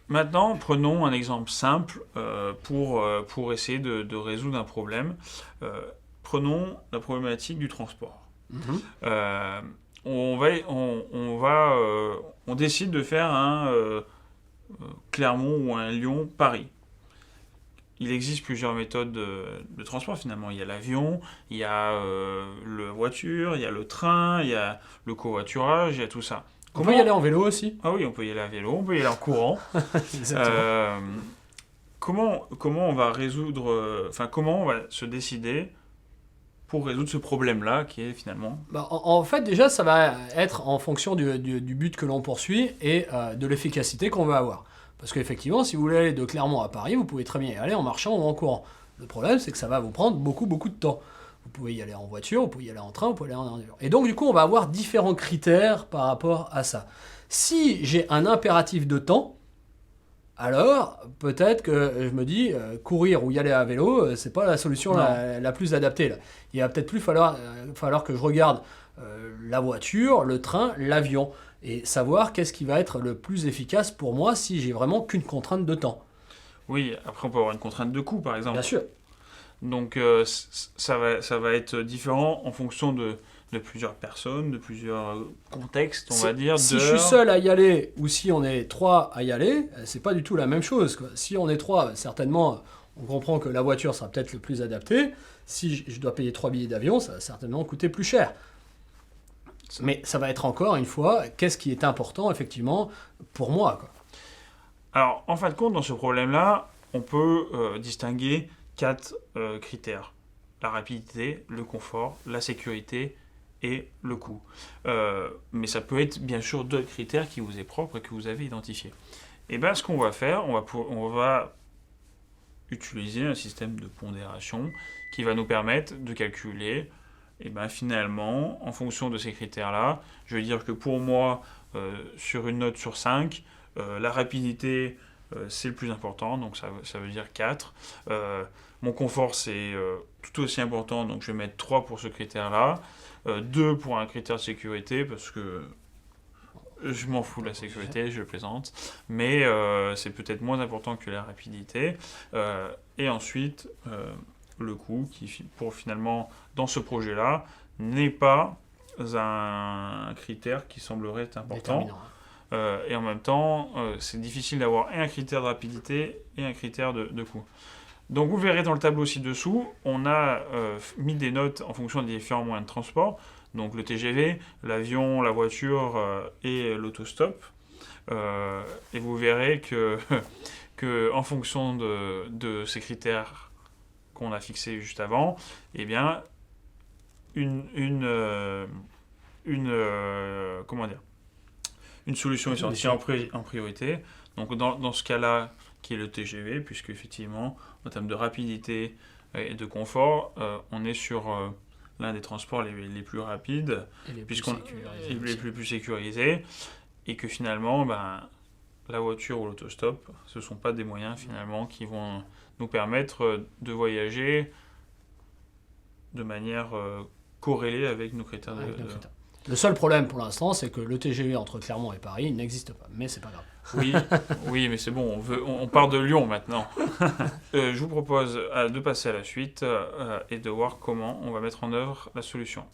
Maintenant, prenons un exemple simple pour essayer de résoudre un problème. Prenons la problématique du transport. Mhm. Euh, on décide de faire un Clermont ou un Lyon-Paris. Il existe plusieurs méthodes de transport finalement. Il y a l'avion, il y a la voiture, il y a le train, il y a le covoiturage, il y a tout ça. On peut y aller Comment... en vélo aussi. Ah oui, on peut y aller à vélo, on peut y aller en courant. Exactement. Euh, comment on va résoudre... Enfin, comment on va se décider pour résoudre ce problème-là qui est finalement... Bah, en fait, déjà, ça va être en fonction du but que l'on poursuit et de l'efficacité qu'on veut avoir. Parce qu'effectivement, si vous voulez aller de Clermont à Paris, vous pouvez très bien y aller en marchant ou en courant. Le problème, c'est que ça va vous prendre beaucoup, beaucoup de temps. Vous pouvez y aller en voiture, vous pouvez y aller en train, vous pouvez y aller en avion. Et donc, du coup, on va avoir différents critères par rapport à ça. Si j'ai un impératif de temps, alors peut-être que je me dis courir ou y aller à vélo, c'est pas la solution Non. la plus adaptée là. Il va peut-être plus falloir que je regarde la voiture, le train, l'avion et savoir qu'est-ce qui va être le plus efficace pour moi si j'ai vraiment qu'une contrainte de temps. Oui, après on peut avoir une contrainte de coût par Bien exemple. sûr. Donc ça va être différent en fonction de plusieurs personnes, de plusieurs contextes, on va dire, Si je suis d'heures. seul à y aller ou si on est trois à y aller, c'est pas du tout la même chose, quoi. Si on est trois, certainement, on comprend que la voiture sera peut-être le plus adapté. Si je dois payer 3 billets d'avion, ça va certainement coûter plus cher. Mais ça va être encore une fois, qu'est-ce qui est important effectivement pour moi, quoi. Alors en fin de compte, dans ce problème-là, on peut distinguer quatre critères. La rapidité, le confort, la sécurité et le coût. Mais ça peut être bien sûr d'autres critères qui vous est propre et que vous avez identifiés. Et bien ce qu'on va faire, on va utiliser un système de pondération qui va nous permettre de calculer, et ben finalement, en fonction de ces critères-là, je vais dire que pour moi, sur une note sur 5, la rapidité, c'est le plus important, donc ça veut dire 4. Mon confort, c'est tout aussi important, donc je vais mettre 3 pour ce critère-là. 2 pour un critère de sécurité, parce que je m'en fous de la sécurité, je plaisante, mais c'est peut-être moins important que la rapidité. Et ensuite, le coût, qui pour finalement, dans ce projet-là, n'est pas un critère qui semblerait important. Déterminant. Et en même temps, c'est difficile d'avoir un critère de rapidité et un critère de coût. Donc vous verrez dans le tableau ci-dessous, on a mis des notes en fonction des différents moyens de transport. Donc le TGV, l'avion, la voiture et l'autostop. Et vous verrez que en fonction de ces critères qu'on a fixés juste avant, eh bien, comment dire, une solution est sortie en priorité. Donc dans ce cas-là, qui est le TGV, puisque effectivement, en termes de rapidité et de confort, on est sur l'un des transports les plus rapides, Et les plus puisqu'on sécurisés est aussi. plus sécurisés, et que finalement, ben, la voiture ou l'autostop, ce ne sont pas des moyens finalement qui vont nous permettre de voyager de manière corrélée avec nos critères Avec nos critères. Le seul problème pour l'instant, c'est que le TGV entre Clermont et Paris n'existe pas, mais c'est pas grave. Oui, oui, mais c'est bon, on part de Lyon maintenant. Je vous propose de passer à la suite et de voir comment on va mettre en œuvre la solution.